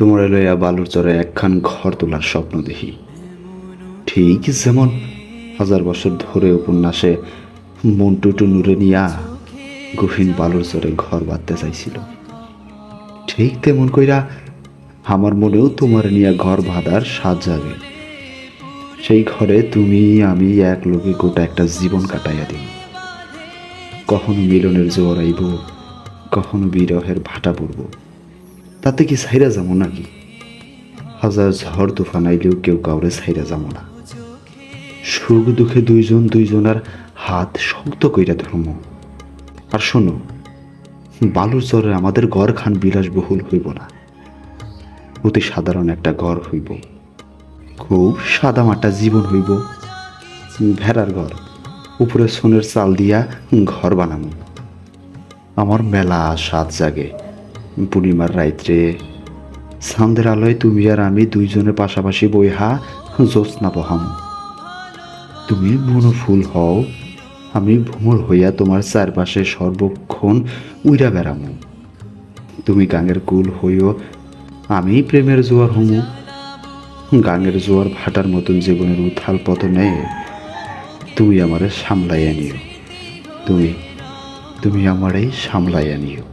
তোমারে লইয়া বালুর চরে একখান ঘর তোলার স্বপ্ন দেখি। ঠিক যেমন হাজার বছর ধরে উপন্যাসে মন্টু টুনুরে নিয়া গহীন বালুর চরে ঘর বাঁধতে চাইছিল, ঠিক তেমন কইরা আমার মনেও তোমার নিয়া ঘর বাঁধার স্বাদ জাগে। সেই ঘরে তুমি আমি এক লোকে গোটা একটা জীবন কাটাইয়া দিই। কখনো মিলনের জোয়ার আইব, কখনো বিরহের ভাটা পড়ব। তাতে কি ছাইরা যাবো নাকি? হাজার ঝড় তুফান আইলেও কেউ কাউরে ছাইরা যাবো না। সুখ দুঃখে দুইজন দুইজনার হাত শক্ত কইরা ধর্ম। আর শোনো, বালুর চরে আমাদের ঘরখান বিলাসবহুল হইব না, অতি সাধারণ একটা ঘর হইব। খুব সাদামাটা জীবন হইব। ভেড়ার ঘর, উপরে সোনের চাল দিয়া ঘর বানাবো। আমার মেলা স্বাদ জাগে পূর্ণিমার রাইত্রে সান্দের আলোয় তুমি আর আমি দুইজনে পাশাপাশি বইহা জ্যোৎস্না বহাম। তুমি বনফুল হও, আমি ভ্রমর হইয়া তোমার চারপাশে সর্বক্ষণ উইরা বেড়ামু। তুমি গাঙের কুল হইও, আমি প্রেমের জোয়ার হমু। গাঙের জোয়ার ভাটার মতন জীবনের উথাল পতনে তুমি আমারে সামলাইয়া নিও। তুমি তুমি আমারে সামলাইয়া নিও।